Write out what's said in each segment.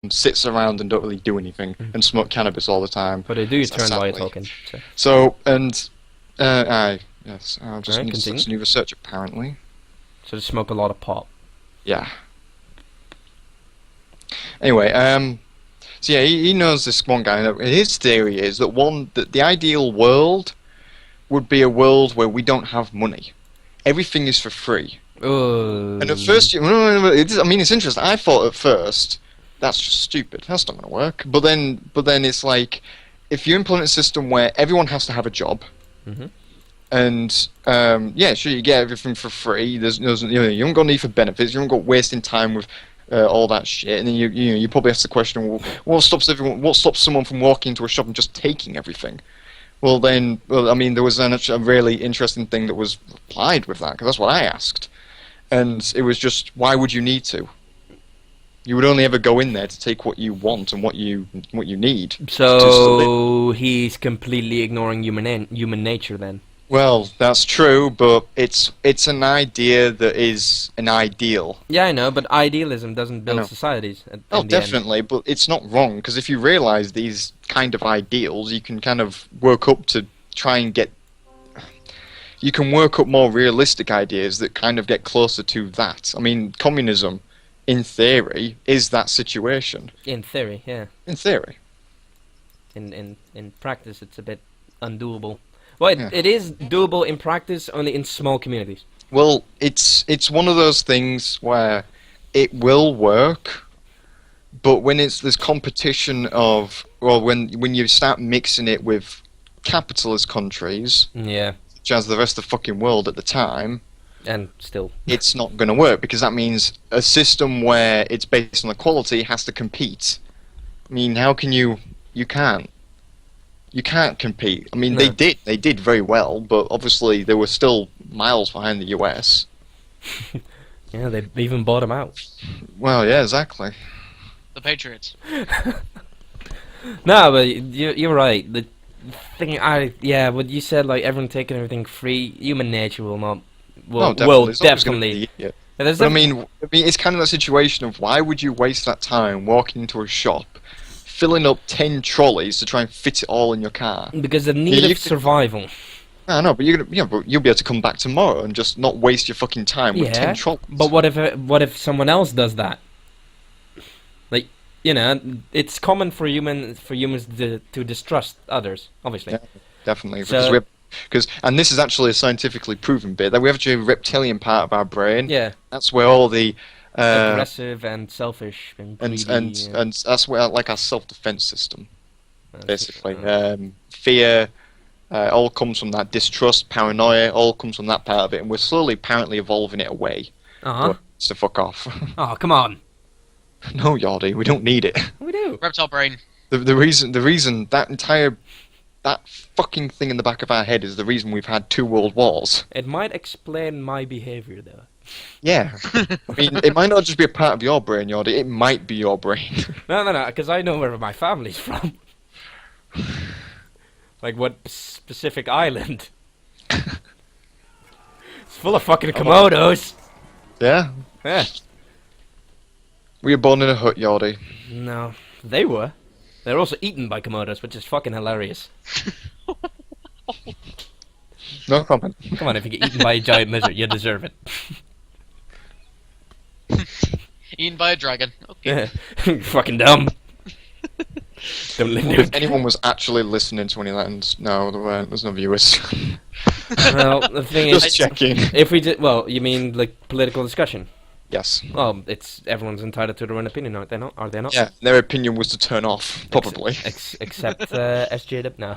sits around and don't really do anything and smoke cannabis all the time. But they do turn while you're Sadly. talking. So. So, and I'll just Right, need to continue. start new research apparently. So they smoke a lot of pot. Yeah. Anyway, so yeah, he knows this one guy, and his theory is that the ideal world would be a world where we don't have money. Everything is for free. Oh. And at first, I mean, it's interesting. I thought at first that's just stupid. That's not going to work. But then it's like, if you implement a system where everyone has to have a job, Mhm. and yeah, sure, you get everything for free. You haven't got need for benefits. You haven't got wasting time with all that shit. And then you probably ask the question, well, what stops someone from walking into a shop and just taking everything? Well, I mean, there was a really interesting thing that was applied with that, because that's what I asked. And it was just, why would you need to? You would only ever go in there to take what you want and what you need. Just to live. So he's completely ignoring human nature then. Well, that's true, but it's an idea that is an ideal. Yeah, I know, but idealism doesn't know. build societies. Oh, in the end. definitely, but it's not wrong, because if you realize these kind of ideals, you can kind of work up to try and get. You can work up more realistic ideas that kind of get closer to that. I mean, communism, in theory, is that situation. In theory, yeah. In theory. In practice, it's a bit undoable. Well, Yeah. it is doable in practice, only in small communities. Well, it's one of those things where it will work, but when there's competition of, well, when you start mixing it with capitalist countries, Yeah, such as the rest of the fucking world at the time, and still. it's not going to work, because that means a system where it's based on equality has to compete. I mean, how can you can't. You can't compete. I mean, No. they did very well, but obviously they were still miles behind the US. Yeah, they even bought him out. Well, yeah, exactly. The Patriots. No, but you're right. The thing, what you said, like everyone taking everything free, human nature will not. Will, No, will It's always gonna definitely. be the idiot. Yeah, there's But I definitely- mean, it's kind of that situation of, why would you waste that time walking into a shop, filling up 10 trolleys to try and fit it all in your car? because the need you of could- survival. I know, but but you'll be able to come back tomorrow and just not waste your fucking time with Yeah, 10 trolleys. but what if someone else does that? Like, it's common for humans to distrust others, obviously. Yeah. Definitely, So- and this is actually a scientifically proven bit, that we have actually a reptilian part of our brain. Yeah, That's where all the aggressive and selfish and greedy. and that's where, like, our self-defense system, basically. uh, Fear, all comes from that. Distrust, paranoia, all comes from that part of it, and we're slowly, apparently, evolving it away. uh-huh. So fuck off. Oh, come on. No, Yardy, we don't need it. We do. Reptile brain. The reason that fucking thing in the back of our head is the reason we've had 2 world wars. It might explain my behavior, though. Yeah. I mean, it might not just be a part of your brain, Yardy, it might be your brain. No, because I know where my family's from. Like what specific island? It's full of fucking Komodos. Yeah? Yeah. We were born in a hut, Yardy. No, they were. They're also eaten by Komodos, which is fucking hilarious. No comment. Come on, if you get eaten by a giant lizard, you deserve it. Eaten by a dragon. Okay. Fucking dumb. Don't If anyone was actually listening to any of that, and no, there weren't. There's no viewers. Well, the thing is, Just checking. if we did, well, you mean like political discussion? Yes. Well, it's everyone's entitled to their own opinion, are they not? Are they not? Yeah, their opinion was to turn off, probably. Except SJW. No.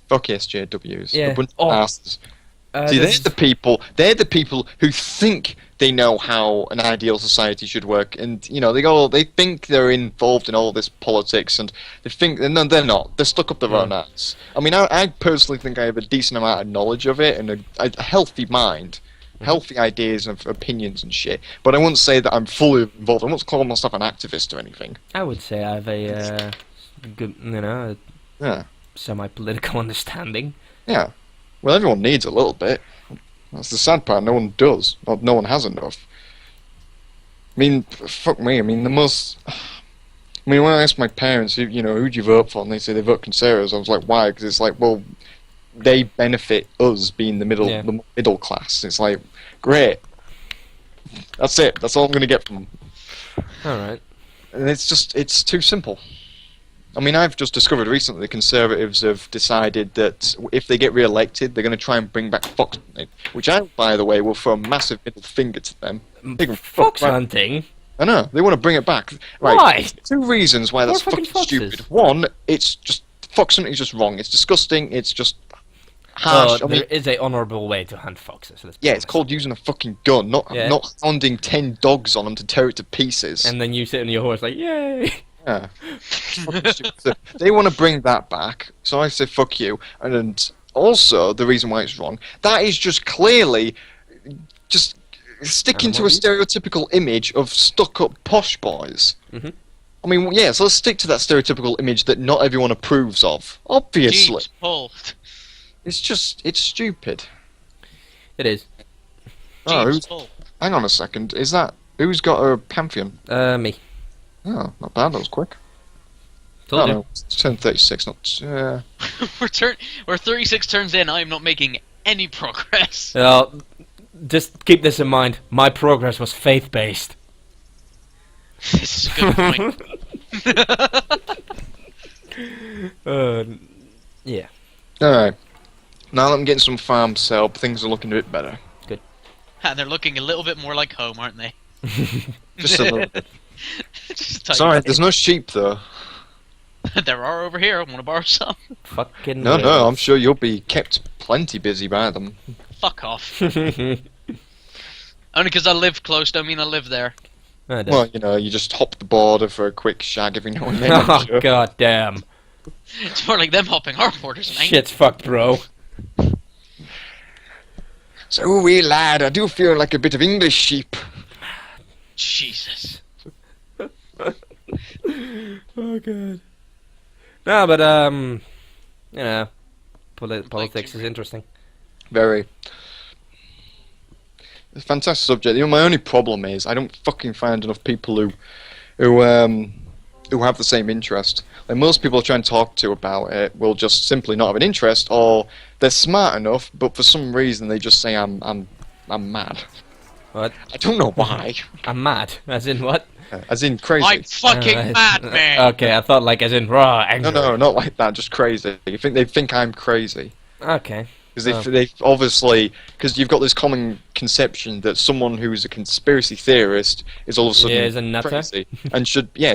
Fuck SJWs. Yeah. A bunch Oh. of bastards. See, This- they're the people who think they know how an ideal society should work, and they think they're involved in all this politics, and they think, and no, they're not. They're stuck up their own ass. I mean, I personally think I have a decent amount of knowledge of it, and a healthy mind, healthy ideas and opinions and shit. But I wouldn't say that I'm fully involved. I wouldn't call myself an activist or anything. I would say I have a good, Yeah, semi-political understanding. yeah. Well, everyone needs a little bit. That's the sad part. No one does, or no one has enough. I mean, fuck me. I mean, the most. I mean, when I asked my parents, who'd you vote for, and they say they vote Conservatives, I was like, why? Because it's like, well, they benefit us being the Yeah. middle class. It's like, great. That's it. That's all I'm going to get from them. All right. And it's too simple. I mean, I've just discovered recently the Conservatives have decided that if they get re-elected, they're going to try and bring back fox hunting, which I, by the way, will throw a massive middle finger to them. They can fuck Fox right- hunting? I know, they want to bring it back. Right, Why? two reasons why that's More fucking fucking foxes. stupid. One, it's just, fox hunting is just wrong. It's disgusting, it's just harsh. Oh, I mean, there is a honourable way to hunt foxes. Let's be yeah, it's honest. called using a fucking gun, not Yeah. not hounding 10 dogs on them to tear it to pieces. And then you sit on your horse like, yay! Yeah. Fucking stupid. So they want to bring that back, so I say fuck you. And also, the reason why it's wrong, that is just clearly just sticking to a Animal stereotypical image of stuck-up posh boys. Mhm. I mean, yeah, so let's stick to that stereotypical image that not everyone approves of. Obviously. Jeeps pull. It's stupid. It is. Oh, Jeeps who's, pull. hang on a second, who's got a Pantheon? Me. Oh, not bad, that was quick. Told Oh, you. no, it's turn 36, not... We're 36 turns in. I am not making any progress. Well, just keep this in mind. My progress was faith-based. This is a good point. Yeah. Alright. Now that I'm getting some farm help, things are looking a bit better. And they're looking a little bit more like home, aren't they? Just a little bit. Just a tiny Sorry, bit. there's no sheep though. There are over here. Want to borrow some? Fucking No, wills. I'm sure you'll be kept plenty busy by them. Fuck off. Only because I live close don't mean I live there. I don't. Well, you just hop the border for a quick shag every now and then. I'm Oh, sure. god damn. It's more like them hopping our borders, mate. Shit's fucked, bro. So, wee lad, I do feel like a bit of English sheep. Jesus. Oh god. No, but politics is interesting. Very. It's a fantastic subject. My only problem is I don't fucking find enough people who have the same interest. Like most people I try and talk to about it will just simply not have an interest, or they're smart enough, but for some reason they just say I'm mad. What? I don't know why. I'm mad. As in what? As in crazy. I'm fucking Right. mad, man. Okay, I thought like as in raw angry. No, not like that. Just crazy. They think I'm crazy. Okay. Because Oh. they obviously, because you've got this common conception that someone who's a conspiracy theorist is all of a sudden Yeah, is a nutter. crazy and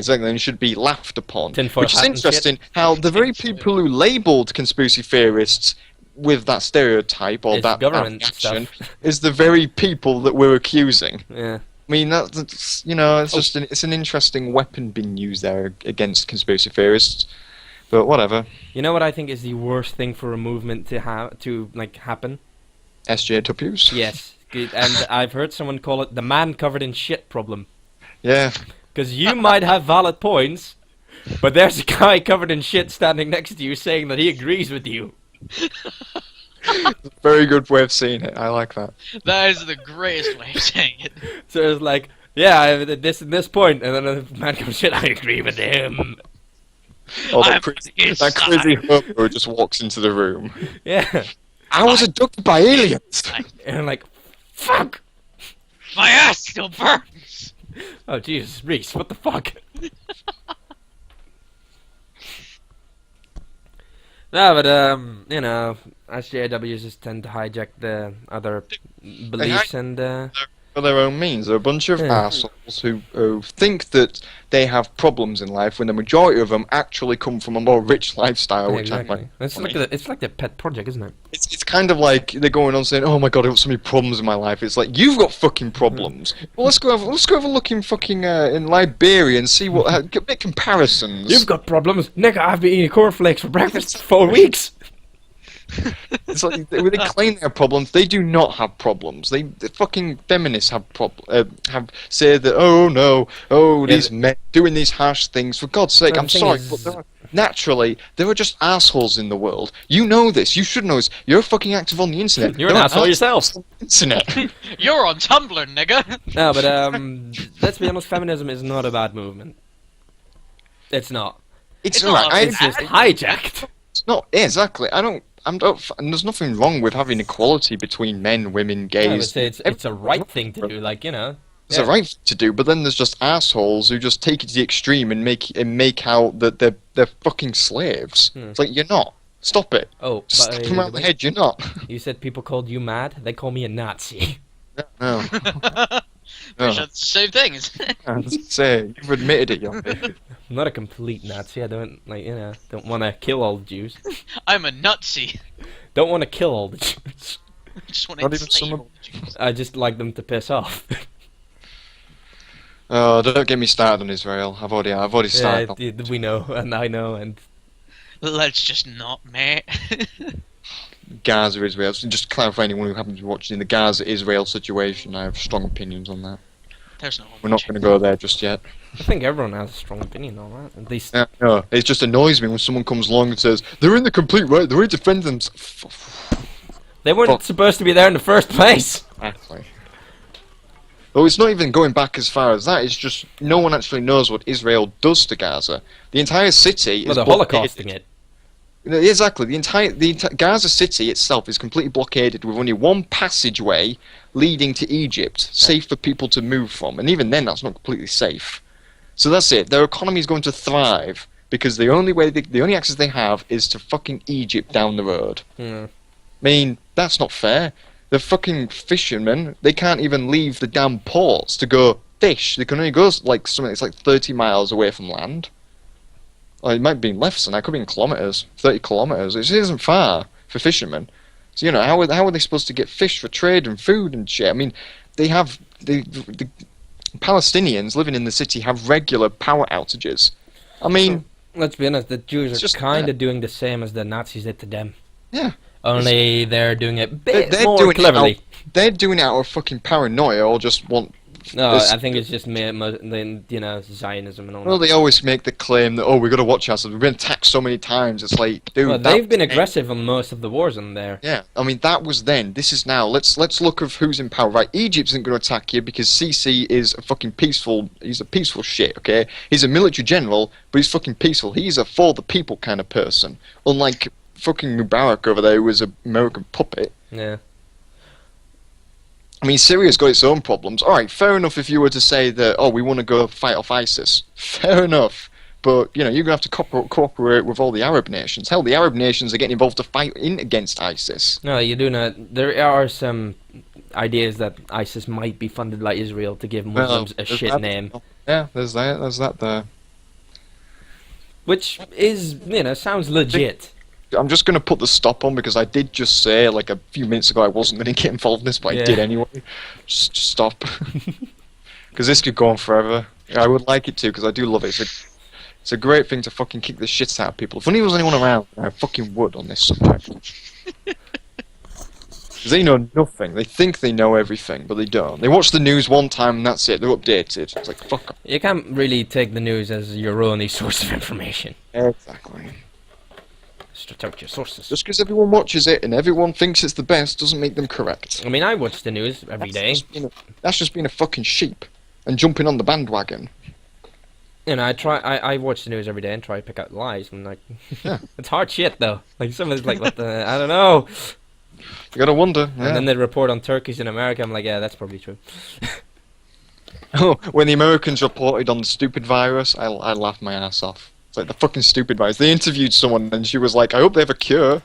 and should be laughed upon. Tinfoil Which is hat and shit. interesting. How the very people who labelled conspiracy theorists with that stereotype or It's that government action stuff. is the very people that we're accusing. Yeah. I mean, that's it's just it's an interesting weapon being used there against conspiracy theorists. But whatever. You know what I think is the worst thing for a movement to happen? SJWs. Yes. Good. And I've heard someone call it the man covered in shit problem. Yeah. Because you might have valid points, but there's a guy covered in shit standing next to you saying that he agrees with you. Very good way of seeing it. I like that. That is the greatest way of saying it. So it's like, yeah, I have this and this point, and then the man comes shit, I agree with him. Oh, I'm that crazy, on his that crazy hobo just walks into the room. Yeah. I was abducted by aliens. And I'm like, fuck! My ass still burns. Oh, Jesus, Reese, what the fuck? No, but, SJWs just tend to hijack the other beliefs and, For their own means. They're a bunch of Yeah. assholes who think that they have problems in life when the majority of them actually come from a more rich lifestyle, yeah, which I exactly. find It's funny. like the pet project, isn't it? It's kind of like they're going on saying, "Oh my god, I've got so many problems in my life." It's like you've got fucking problems. Well, let's go have a look in fucking in Liberia and see what make comparisons. You've got problems. Nigga, I've been eating cornflakes for breakfast for 4 weeks. It's like when they claim they have problems, they do not have problems. The fucking feminists have have said that these men doing these harsh things. For God's sake, Well, I'm the thing sorry, is- but naturally there are just assholes in the world. You know this. You should know this. You're fucking active on the internet. You're an There are asshole yourself. assholes on the internet. You're on Tumblr, nigga. No, but let's be honest, feminism is not a bad movement. It's not. It's It's not. not. It's just hijacked. It's not. Yeah, exactly. And there's nothing wrong with having equality between men, women, Yeah, I would gays. say it's a right thing to do. Like, you know. It's a right thing to do, but then there's just assholes who just take it to the extreme and make out that they're fucking slaves. It's like, you're not. Stop it. Oh, Just slap them around the head. You're not. you said people called you mad. They call me a Nazi. No. Pretty sure it's the same thing. I was gonna say, you've admitted it, young man. I'm not a complete Nazi. I don't don't want to kill all the Jews. I'm a Nazi. Don't want to kill all the Jews. I just want Not to even enslave someone- all the Jews. I just like them to piss off. Oh, don't get me started on Israel. I've already started. We know, and I know, and Let's just not, mate. Gaza, Israel. So just to clarify, anyone who happens to be watching the Gaza-Israel situation, I have strong opinions on that. There's no. We're not going to go there just yet. I think everyone has a strong opinion on that. At least, No, it just annoys me when someone comes along and says they're in the complete right. They're right to defend them. they weren't supposed to be there in the first place. Exactly. Oh, it's not even going back as far as that. It's just no one actually knows what Israel does to Gaza. The entire city Well, is they're blockaded. holocausting it. No, exactly. The entire Gaza city itself is completely blockaded with only one passageway leading to Egypt, safe for people to move from. And even then, that's not completely safe. So that's it. Their economy is going to thrive because the only access they have is to fucking Egypt down the road. Hmm. I mean, that's not fair. The fucking fishermen, they can't even leave the damn ports to go fish. They can only go like something that's like 30 miles away from land. Or it might be less than that. It could be in kilometers, 30 kilometers. It isn't far for fishermen. So, you know, how are they supposed to get fish for trade and food and shit? I mean, they have the Palestinians living in the city have regular power outages. I mean, Let's be honest, the Jews It's are just kind that. of doing the same as the Nazis did to them. yeah. Only they're doing it a bit They're more doing it cleverly. They're doing it out of fucking paranoia or just want. No, this- I think it's just Zionism and all Well, that. they always make the claim that, oh, we've got to watch ourselves. We've been attacked so many times. It's like, dude, Well, that they've been was then. aggressive on most of the wars in there. Yeah, I mean, that was then. This is now. Let's look at who's in power. Right, Egypt isn't going to attack you because Sisi is a fucking peaceful. He's a peaceful shit. Okay, he's a military general, but he's fucking peaceful. He's a for the people kind of person. Unlike fucking Mubarak over there, who was an American puppet. Yeah. I mean, Syria's got its own problems. All right, fair enough if you were to say that, oh, we want to go fight off ISIS. Fair enough. But, you know, you're going to have to cooperate with all the Arab nations. Hell, the Arab nations are getting involved to fight in against ISIS. No, you do not. There are some ideas that ISIS might be funded by Israel to give Muslims a there's shit that. name. Yeah, there's that there. Which is, sounds legit. I'm just going to put the stop on because I did just say, like, a few minutes ago I wasn't going to get involved in this, but Yeah. I did anyway. Just stop. Because this could go on forever. I would like it to because I do love it. It's a great thing to fucking kick the shit out of people. If only there was anyone around, I fucking would on this subject. Because they know nothing. They think they know everything, but they don't. They watch the news one time and that's it. They're updated. It's like, fuck off. You can't really take the news as your only source of information. Exactly. Just out your sources. Just because everyone watches it and everyone thinks it's the best doesn't make them correct. I mean, I watch the news every day. That's just being a fucking sheep and jumping on the bandwagon. I watch the news every day and try to pick out lies. And like, Yeah. it's hard shit though. Like some of it's like, what the, I don't know. You gotta wonder. Yeah. And then they report on Turkeys in America. I'm like, yeah, that's probably true. Oh, when the Americans reported on the stupid virus, I laughed my ass off. It's like the fucking stupid virus. They interviewed someone and she was like, I hope they have a cure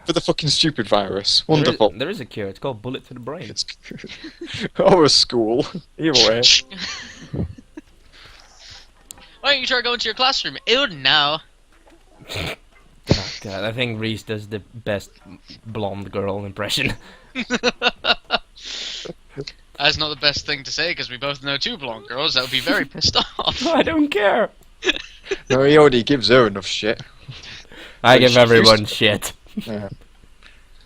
for the fucking stupid virus. Wonderful. There is a cure. It's called bullet to the brain. It's or a school. Either way. Why don't you try going to your classroom? Ew, no. Oh, God, I think Reese does the best blonde girl impression. That's not the best thing to say because we both know two blonde girls that would be very pissed off. I don't care. No, he already gives her enough shit. I But give she's everyone used shit. Yeah.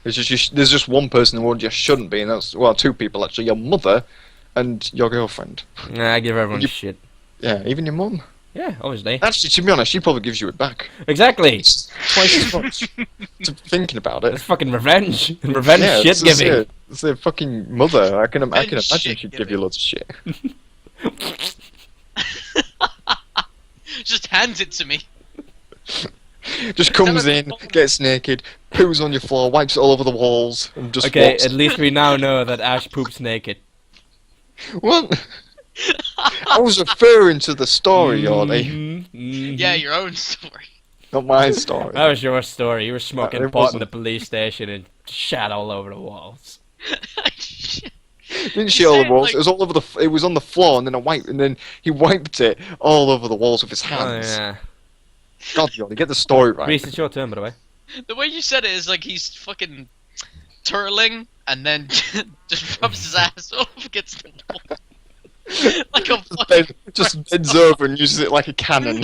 There's just one person in the world you shouldn't be, and that's, well, two people actually. Your mother and your girlfriend. I give everyone You- shit. Yeah, even your mum. Yeah, obviously. Actually, to be honest, she probably gives you it back. Exactly. It's twice as much. To thinking about it. That's fucking revenge. Revenge Yeah, shit giving. It's a fucking mother. I can Revenge imagine shit she'd give you giving. loads of shit. Just hands it to me. Just comes in, gets naked, poos on your floor, wipes it all over the walls, and just Okay, walks. at least we now know that Ash poops naked. What? I was referring to the story, Yordi, Mhm, mhm. Yeah, your own story. not my story. That was your story. You were smoking it pot in the wasn't. police station and shat all over the walls. Didn't she all the said, walls? like- It was all over the. It was on the floor, and then he wiped it all over the walls with his Oh, hands. yeah. God, Yordi, get the story right. Reese, it's your turn, by the way. The way you said it is like he's fucking turtling and then just rubs his ass off against the wall. Like a fucking Just bends over and uses it like a cannon.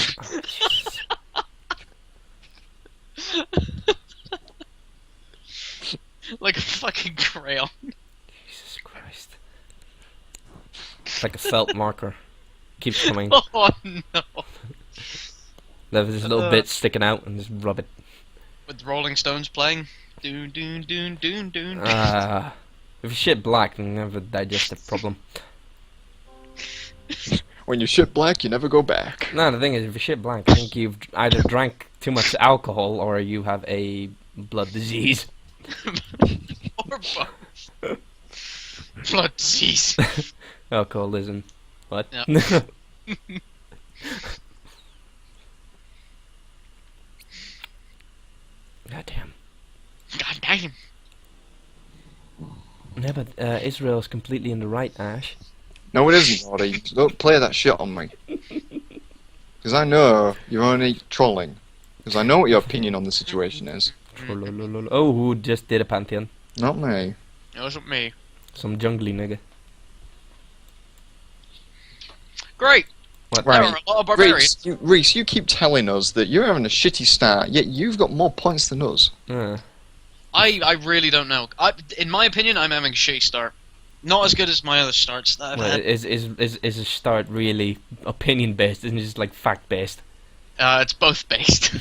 like a fucking crayon. Jesus Christ. It's like a felt marker. Keeps coming. Oh no. There's this little bit sticking out and just rub it. With Rolling Stones playing. Doon doon doon doon doon. If you shit black, then you have a digestive problem. When you shit black, you never go back. No, the thing is, if you shit black, I think you've either drank too much alcohol or you have a blood disease. Or both. Blood disease. Alcoholism. What? Yeah. God damn. God damn. Yeah, but Israel's completely in the right, Ash. No, it isn't, Yordi. Don't play that shit on me. Because I know you're only trolling. Because I know what your opinion on the situation is. Oh, who just did a pantheon? Not me. It wasn't me. Some jungly nigga. Great. What? There Right. are a lot of barbarians. Reese, you keep telling us that you're having a shitty start, yet you've got more points than us. I really don't know. In my opinion, I'm having a shitty start. Not as good as my other starts that I've Well, had. is a start really opinion based? Isn't it just like fact based? It's both based.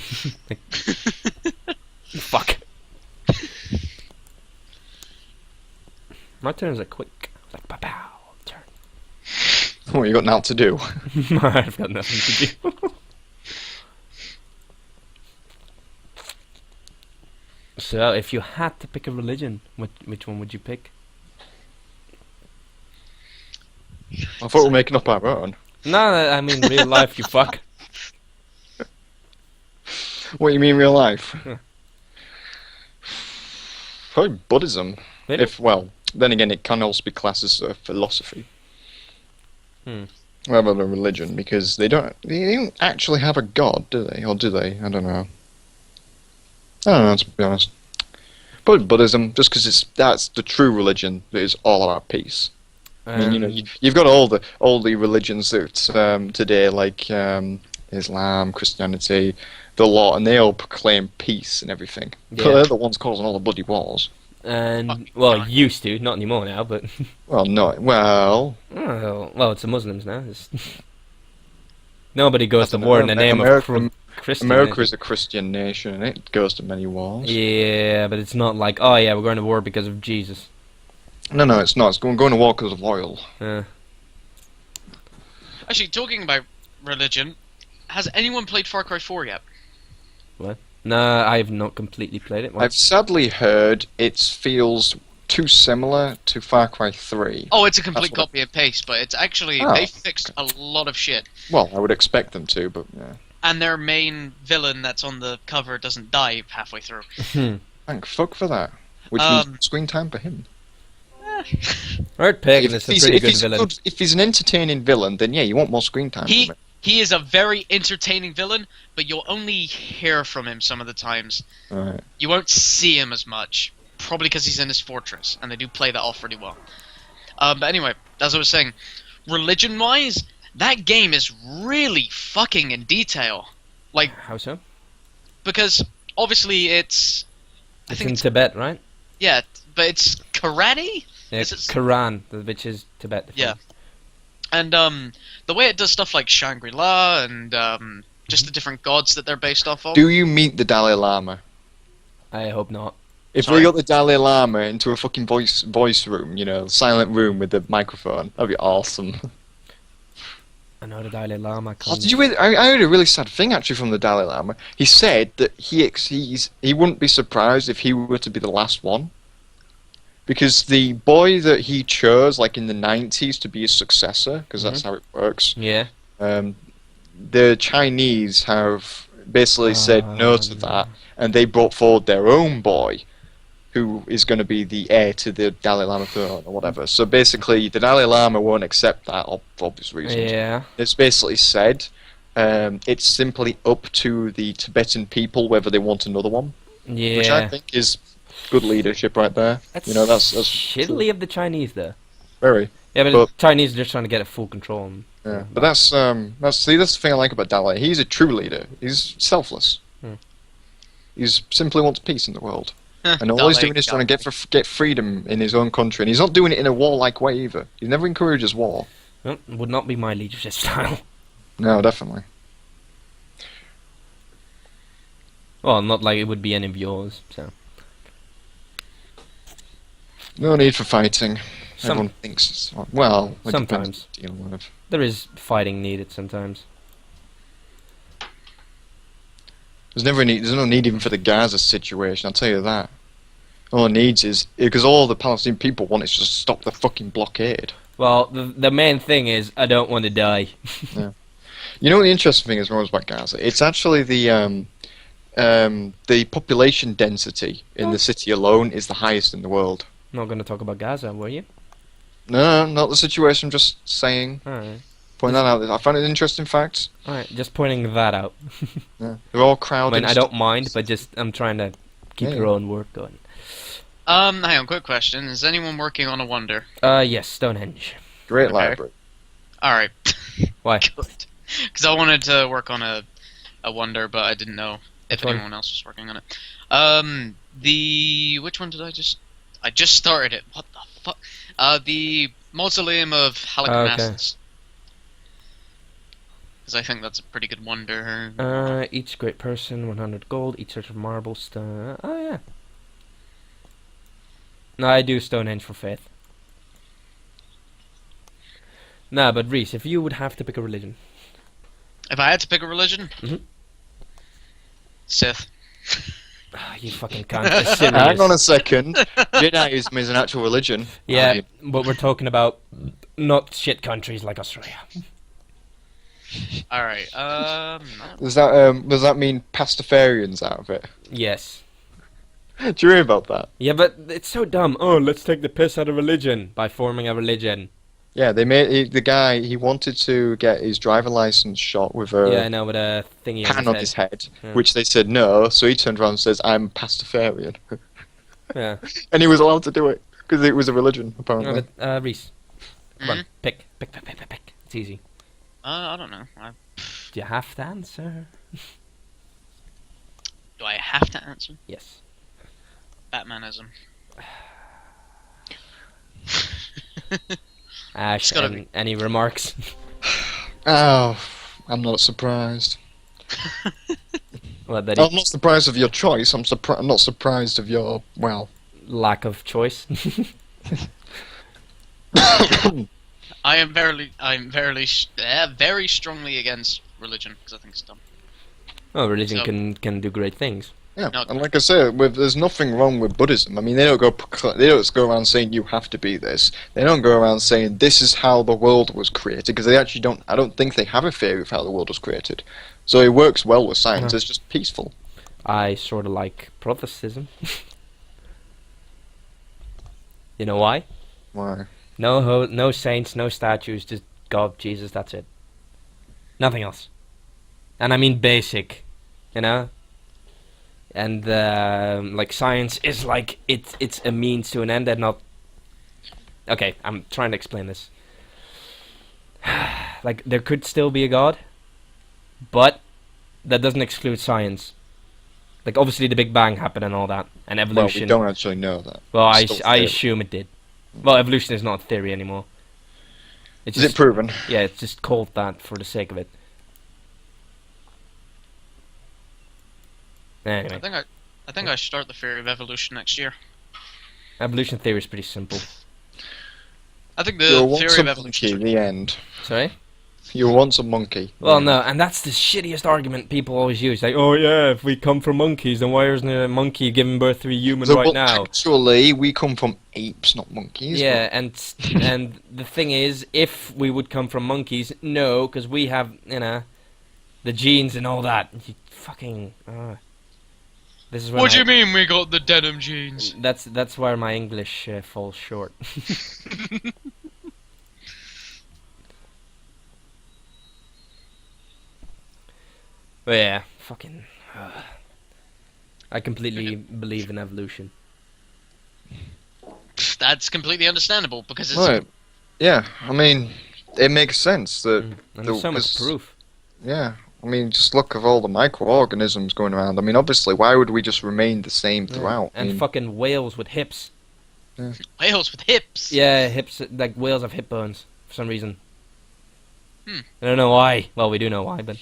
Fuck. My turns are quick. Like pow pow. Turn. What you got now to do? I've got nothing to do. So, if you had to pick a religion, which one would you pick? I thought we were making up our own. No, I mean real life. You fuck. What do you mean real life? Yeah. Probably Buddhism. Really? If, well, then again, it can also be classed as a philosophy. Hmm. Rather than religion, because they don't actually have a god, do they? Or do they? I don't know. I don't know, to be honest. Probably Buddhism, just because that's the true religion that is all about peace. I mean, you know, you've got all the religions that today, like Islam, Christianity, the lot, and they all proclaim peace and everything. But Yeah. they're the ones causing all the bloody wars. and well, used to, not anymore now, but Well, no, well, well, it's the Muslims now. Nobody goes to That's war in the name America- of Christian. America is a Christian nation, and it goes to many wars. Yeah, but it's not like, oh yeah, we're going to war because of Jesus. No, it's not. It's going to war because of oil. Actually, talking about religion, has anyone played Far Cry 4 yet? No, I have not completely played it. I've sadly heard it feels too similar to Far Cry 3. Oh, it's a complete That's what- copy and paste, but it's actually Oh. they fixed a lot of shit. Well, I would expect them to, but yeah. And their main villain that's on the cover doesn't die halfway through. Thank fuck for that. Which Um, means screen time for him. Art Pagan is a pretty good villain. If he's an entertaining villain, then yeah, you want more screen time He from him. he is a very entertaining villain, but you'll only hear from him some of the times. Right. You won't see him as much, probably because he's in his fortress, and they do play that off really well. But anyway, as I was saying, religion-wise, that game is really fucking in detail. Like, How so? because obviously it's It's think in it's- Tibet, right? yeah, but it's karate. Yeah, Is it- Quran, which is Tibet. Yeah. And the way it does stuff like Shangri-La and just the different gods that they're based off of. Do you meet the Dalai Lama? I hope not. If Sorry? we got the Dalai Lama into a fucking voice room, you know, silent room with the microphone, that'd be awesome. I know the Dalai Lama Oh, comes. did you hear, I heard a really sad thing actually from the Dalai Lama. He said that he wouldn't be surprised if he were to be the last one. Because the boy that he chose, like in the 90s, to be his successor, because that's how it works, Yeah. the Chinese have basically said no to no. that, and they brought forward their own boy, who is going to be the heir to the Dalai Lama throne or whatever. So basically, the Dalai Lama won't accept that for obvious reasons. Yeah. It's basically said it's simply up to the Tibetan people whether they want another one, Yeah. which I think is good leadership right there. That's, You know, that's shittily of the Chinese, though. very. Yeah, but, But- the Chinese are just trying to get it full control. Yeah, but that's the thing I like about Dalai. He's a true leader. He's selfless. Hmm. He simply wants peace in the world, and all he's doing is trying to get freedom in his own country. And he's not doing it in a warlike way either. He never encourages war. Well, would not be my leadership style. No, definitely. Well, not like it would be any of yours. So No need for fighting. Some- Everyone thinks it's well. It depends Sometimes. what you deal with. there is fighting needed sometimes. There's no need even for the Gaza situation. I'll tell you that. All it needs is because all the Palestinian people want is just stop the fucking blockade. Well, the main thing is I don't want to die. You know what the interesting thing is when I was about Gaza? It's actually the population density in the city alone is the highest in the world. Not going to talk about Gaza, were you? No, not the situation. Just saying, Alright. point that out. I find it an interesting fact. Alright, just pointing that out. Yeah. They're all I crowded. mean, I don't mind, but just I'm trying to keep Yeah. your own work going. Hang on, quick question. Is anyone working on a wonder? Yes, Stonehenge. Great Okay. library. Alright. Why? Good. Because I wanted to work on a wonder, but I didn't know if Which one? anyone else was working on it. Which one did I just started it. What the fuck? The Mausoleum of Halicarnassus. Because I think that's a pretty good wonder. Each great person, 100 gold, each sort of marble stone. Oh, yeah. No, I do Stonehenge for faith. Nah, but Reese, if you would have to pick a religion. If I had to pick a religion, Mhm. Sith. You fucking can't. It's serious. Hang on a second. Judaism is an actual religion. Yeah, but we're talking about not shit countries like Australia. All right. Does that mean Pastafarians out of it? Yes. Do you hear about that? Yeah, but it's so dumb. Oh, let's take the piss out of religion by forming a religion. Yeah, they made the guy. He wanted to get his driving license shot with a Yeah, I know, with a thingy pan on his head. head, Yeah. which they said no. So he turned around and says, "I'm Pastafarian," Yeah. and he was allowed to do it because it was a religion, apparently. No, but, Reese, come on, Mhm. pick. It's easy. I don't know. Do you have to answer? Do I have to answer? Yes. Batmanism. Ash, It's gotta any remarks? Oh, I'm not surprised. What, that I'm not surprised of your choice. I'm not surprised of your lack of choice? I'm very strongly against religion because I think it's dumb. Oh, religion So- can do great things. Yeah, No. and like I said, there's nothing wrong with Buddhism. I mean, they don't just go around saying you have to be this. They don't go around saying this is how the world was created because they actually don't. I don't think they have a theory of how the world was created. So it works well with science. No. It's just peaceful. I sort of like Protestantism. You know why? Why? No saints, no statues, just God, Jesus, that's it. Nothing else. And I mean basic, you know? And like science is like it's a means to an end and not. Okay, I'm trying to explain this. Like there could still be a God, but that doesn't exclude science. Like obviously the Big Bang happened and all that, and Well, evolution. we don't actually know that. Well, It's still I theory. assume it did. Well, evolution is not a theory anymore. It's Is it just, proven? yeah, it's just called that for the sake of it. Anyway, I think I should start the theory of evolution next year. evolution theory is pretty simple. I think You'll the want theory of something evolution. key, the end. Sorry? You were once a monkey. Well, Yeah. no, and that's the shittiest argument people always use. Like, oh yeah, if we come from monkeys, then why isn't a monkey giving birth to a human So, right well, now? actually, we come from apes, not monkeys. Yeah, and the thing is, if we would come from monkeys, no, because we have, the genes and all that. You fucking. This is where What do my- you mean we got the denim jeans? That's where my English falls short. But yeah, fucking. I completely believe in evolution. That's completely understandable because it's Right. Yeah, I mean, it makes sense that. And there's so much because- proof. Yeah, I mean, just look at all the microorganisms going around. I mean, obviously, why would we just remain the same throughout? I And mean, fucking whales with hips. whales with hips. Yeah, hips, like whales have hip bones for some reason. Hmm. I don't know why. Well, we do know why, but.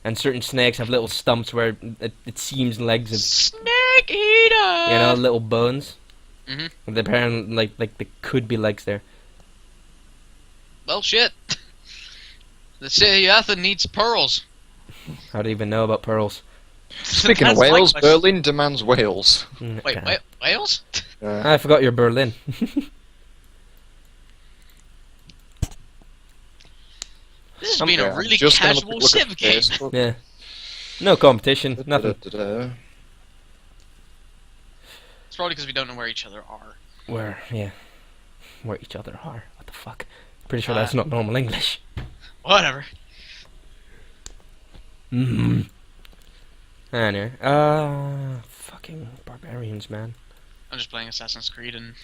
And certain snakes have little stumps where it seems legs have, Snake eater. little bones. Mhm. And they apparently, like, there could be legs there. Well, shit. The city of Athens needs pearls. How do you even know about pearls? speaking of That's my whales, question. Berlin demands whales. Wait, Okay. whales? I forgot you're Berlin. This has been a Yeah, really just gonna casual look at Civ game. Facebook. Yeah. No competition, nothing. Da-da-da-da. It's probably because we don't know where each other are. Where each other are. What the fuck? Pretty sure that's not normal English. Whatever. Mm. Anyway, fucking barbarians, man. I'm just playing Assassin's Creed and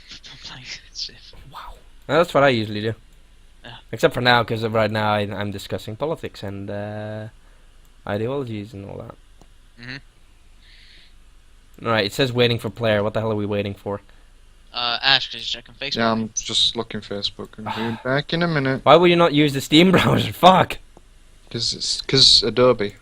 playing Civ. Wow. Well, that's what I usually do. Yeah. Except for now, because right now I'm discussing politics and ideologies and all that. Mhm. Alright, it says waiting for player. What the hell are we waiting for? Ash, because you're checking Facebook. Yeah, I'm just looking Facebook and be back in a minute. Why would you not use the Steam browser? Fuck! Because Adobe.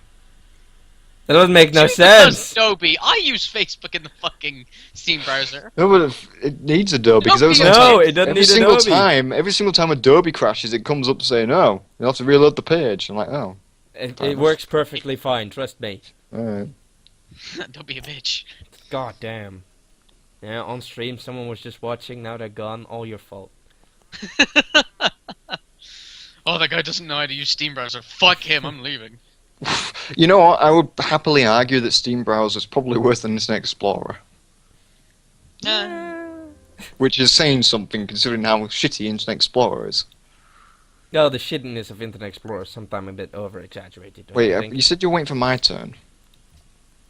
That doesn't make no Just because sense! Adobe. I use Facebook in the fucking Steam browser. No, but it needs Adobe because every No, single time, it doesn't every need single Adobe. every single time Adobe crashes, it comes up saying, "Oh, you have to reload the page." I'm like, "Oh, It works perfectly fine, trust me. alright." Don't be a bitch. God damn. Yeah, on stream, someone was just watching, now they're gone, all your fault. Oh, that guy doesn't know how to use Steam browser. Fuck him, I'm leaving. You know what? I would happily argue that Steam browser is probably worse than Internet Explorer, which is saying something considering how shitty Internet Explorer is. No, the shittiness of Internet Explorer is sometimes a bit over-exaggerated. don't Wait, you think? you said you were waiting for my turn.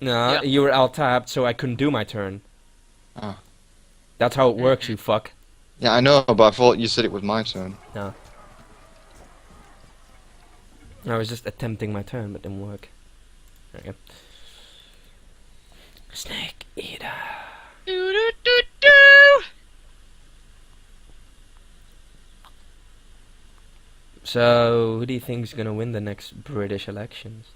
No, Yeah. you were alt-tabbed, so I couldn't do my turn. Ah. That's how it works, you fuck. Yeah, I know, but I thought you said it was my turn. I was just attempting my turn, but it didn't work. There you go. Snake eater. Doo-doo-doo-doo. So, who do you think is gonna win the next British elections?